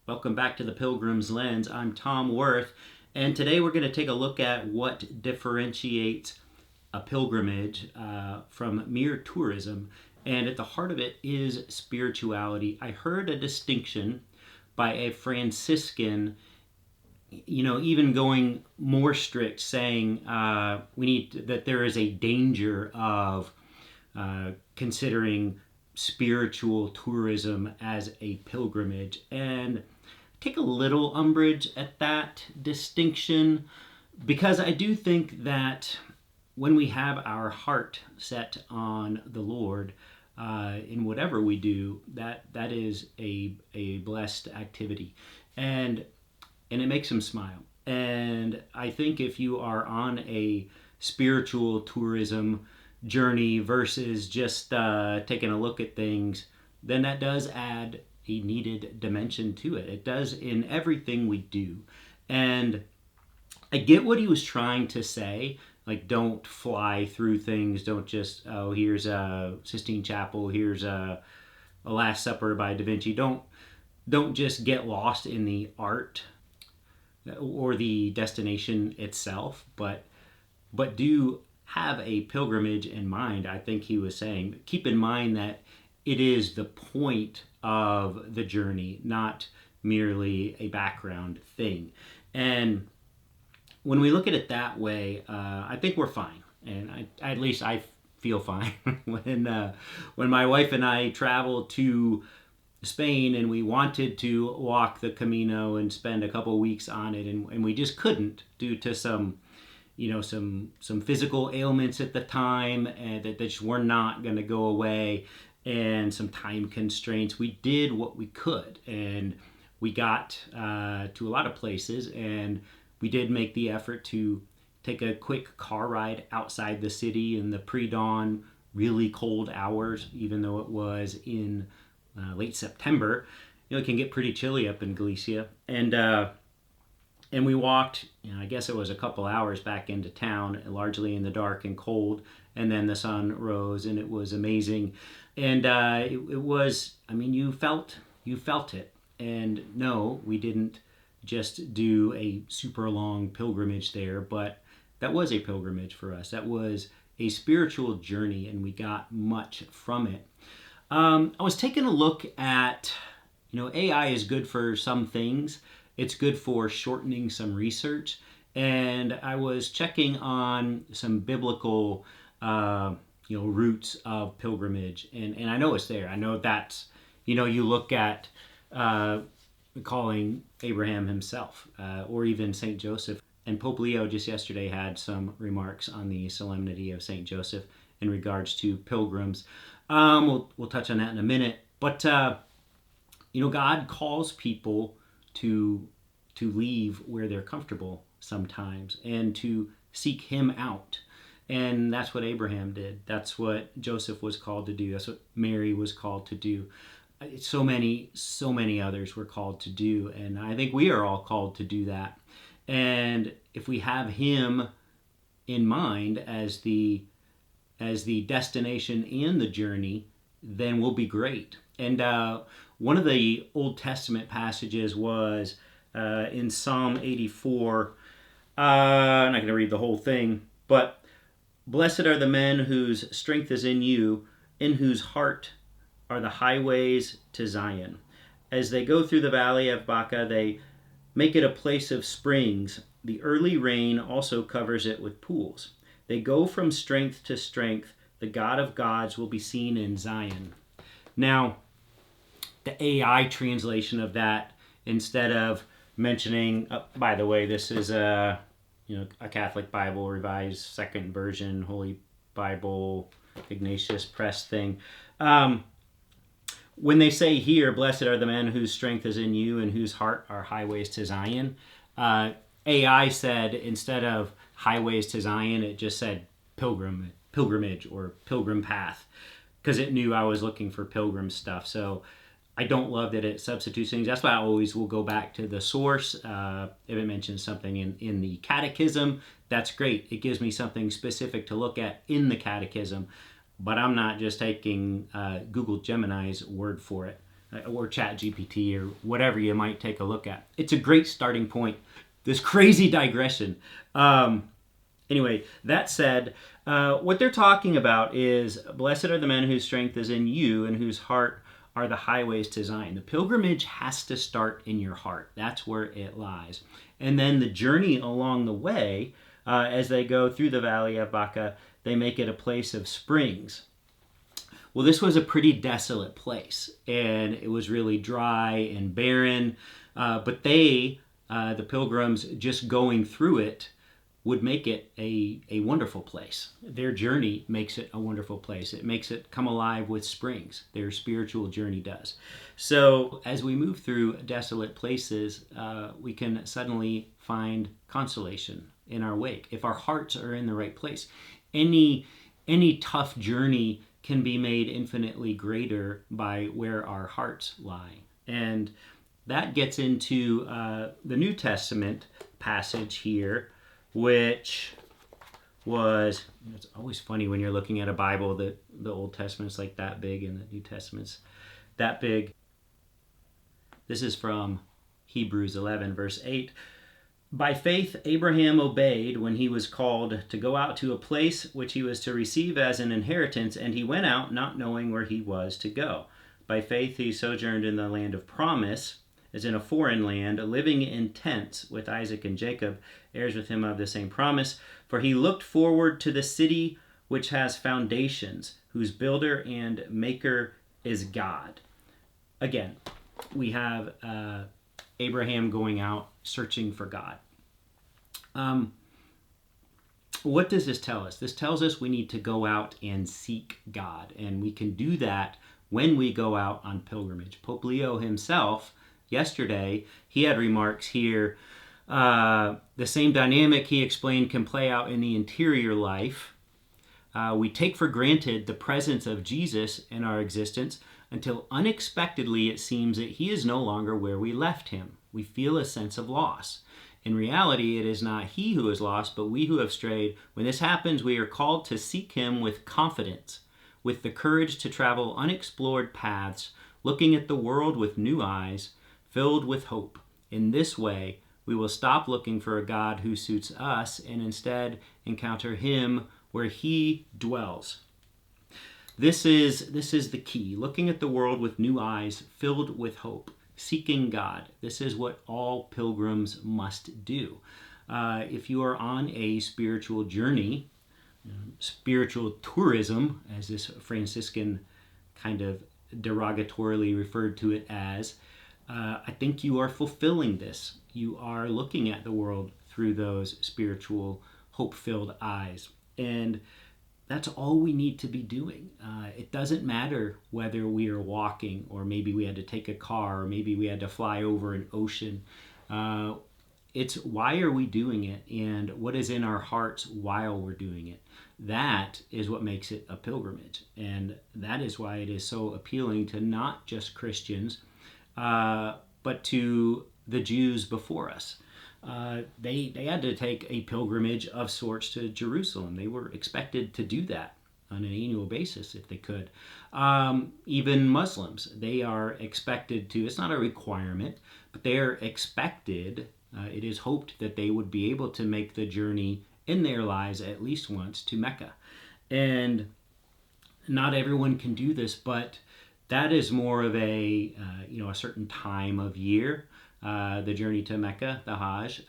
Welcome back to the Pilgrim's Lens. I'm Tom Worth, and today we're going to take a look at what differentiates a pilgrimage from mere tourism. And at the heart of it is spirituality. I heard a distinction by a Franciscan, even going more strict, saying that there is a danger of considering spiritual tourism as a pilgrimage. And take a little umbrage at that distinction, because I do think that when we have our heart set on the Lord in whatever we do, that is a blessed activity, and it makes him smile. And I think if you are on a spiritual tourism journey versus just taking a look at things, then that does add a needed dimension to it. It does in everything we do. And I get what he was trying to say. Like, don't fly through things. Don't just, oh, here's a Sistine Chapel. Here's a Last Supper by Da Vinci. Don't just get lost in the art or the destination itself, but do have a pilgrimage in mind. I think he was saying, keep in mind that it is the point of the journey, not merely a background thing. And when we look at it that way, I think we're fine. And at least I feel fine when my wife and I traveled to Spain and we wanted to walk the Camino and spend a couple of weeks on it, and we just couldn't due to some physical ailments at the time, and that just were not going to go away, and some time constraints. We did what we could, and we got to a lot of places, and we did make the effort to take a quick car ride outside the city in the pre-dawn, really cold hours, even though it was in late September. It can get pretty chilly up in Galicia. And we walked, I guess it was a couple hours back into town, largely in the dark and cold, and then the sun rose, and it was amazing. And it was, you felt it. And no, we didn't just do a super long pilgrimage there, but that was a pilgrimage for us. That was a spiritual journey, and we got much from it. I was taking a look at, AI is good for some things. It's good for shortening some research. And I was checking on some biblical, roots of pilgrimage. And I know it's there. I know that's, you look at calling Abraham himself, or even St. Joseph. And Pope Leo just yesterday had some remarks on the Solemnity of St. Joseph in regards to pilgrims. We'll touch on that in a minute. But, God calls people to leave where they're comfortable sometimes and to seek him out. And that's what Abraham did. That's what Joseph was called to do. That's what Mary was called to do. So many others were called to do. And I think we are all called to do that. And if we have him in mind as the destination and the journey, then we'll be great. And one of the Old Testament passages was in Psalm 84. I'm not going to read the whole thing, but blessed are the men whose strength is in you, in whose heart are the highways to Zion. As they go through the valley of Baca, they make it a place of springs. The early rain also covers it with pools. They go from strength to strength. The God of gods will be seen in Zion. Now, the AI translation of that, instead of mentioning, by the way, this is a Catholic Bible, Revised Second Version, Holy Bible, Ignatius Press thing. When they say here, blessed are the men whose strength is in you and whose heart are highways to Zion, AI said, instead of highways to Zion, it just said pilgrimage or pilgrim path, because it knew I was looking for pilgrim stuff. So I don't love that it substitutes things. That's why I always will go back to the source. If it mentions something in the catechism, that's great. It gives me something specific to look at in the catechism, but I'm not just taking Google Gemini's word for it. or Chat GPT or whatever you might take a look at. It's a great starting point. This crazy digression. Anyway, that said, what they're talking about is, blessed are the men whose strength is in you and whose heart are the highways to Zion. The pilgrimage has to start in your heart. That's where it lies. And then the journey along the way, as they go through the valley of Baca, they make it a place of springs. Well, this was a pretty desolate place, and it was really dry and barren. But the pilgrims, just going through it, would make it a wonderful place. Their journey makes it a wonderful place. It makes it come alive with springs. Their spiritual journey does. So as we move through desolate places, we can suddenly find consolation in our wake if our hearts are in the right place. Any tough journey can be made infinitely greater by where our hearts lie. And that gets into the New Testament passage here, which was, it's always funny when you're looking at a Bible that the Old Testament's like that big and the New Testament's that big. This is from Hebrews 11, verse 8. By faith, Abraham obeyed when he was called to go out to a place which he was to receive as an inheritance, and he went out not knowing where he was to go. By faith, he sojourned in the land of promise, as in a foreign land, living in tents with Isaac and Jacob, heirs with him of the same promise. For he looked forward to the city which has foundations, whose builder and maker is God. Again, we have Abraham going out searching for God. What does this tell us? This tells us we need to go out and seek God, and we can do that when we go out on pilgrimage. Pope Leo himself, yesterday, he had remarks here. The same dynamic he explained can play out in the interior life. We take for granted the presence of Jesus in our existence until unexpectedly it seems that he is no longer where we left him. We feel a sense of loss. In reality, it is not he who is lost, but we who have strayed. When this happens, we are called to seek him with confidence, with the courage to travel unexplored paths, looking at the world with new eyes, filled with hope. In this way, we will stop looking for a God who suits us and instead encounter him where he dwells. This is the key, looking at the world with new eyes, filled with hope, seeking God. This is what all pilgrims must do. If you are on a spiritual journey, spiritual tourism, as this Franciscan kind of derogatorily referred to it as, I think you are fulfilling this. You are looking at the world through those spiritual, hope-filled eyes. And that's all we need to be doing. It doesn't matter whether we are walking, or maybe we had to take a car, or maybe we had to fly over an ocean. It's why are we doing it, and what is in our hearts while we're doing it. That is what makes it a pilgrimage. And that is why it is so appealing to not just Christians, but to the Jews before us. They had to take a pilgrimage of sorts to Jerusalem. They were expected to do that on an annual basis if they could. Even Muslims, they are expected to, it's not a requirement, but they are expected, it is hoped that they would be able to make the journey in their lives at least once to Mecca. And not everyone can do this, but that is more of a certain time of year. The journey to Mecca, the Hajj.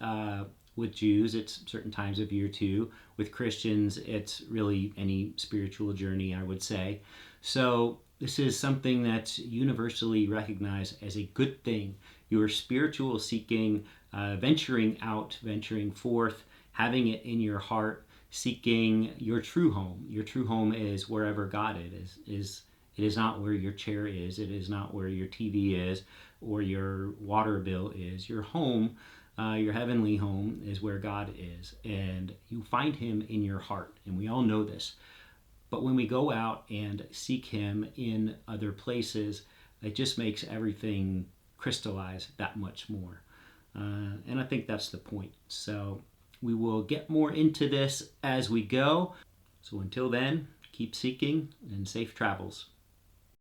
With Jews, it's certain times of year too. With Christians, it's really any spiritual journey, I would say. So this is something that's universally recognized as a good thing. Your spiritual seeking, venturing out, venturing forth, having it in your heart, seeking your true home. Your true home is wherever God is. It is not where your chair is. It is not where your TV is or your water bill is. Your home, your heavenly home, is where God is. And you find him in your heart. And we all know this. But when we go out and seek him in other places, it just makes everything crystallize that much more. And I think that's the point. So we will get more into this as we go. So until then, keep seeking and safe travels.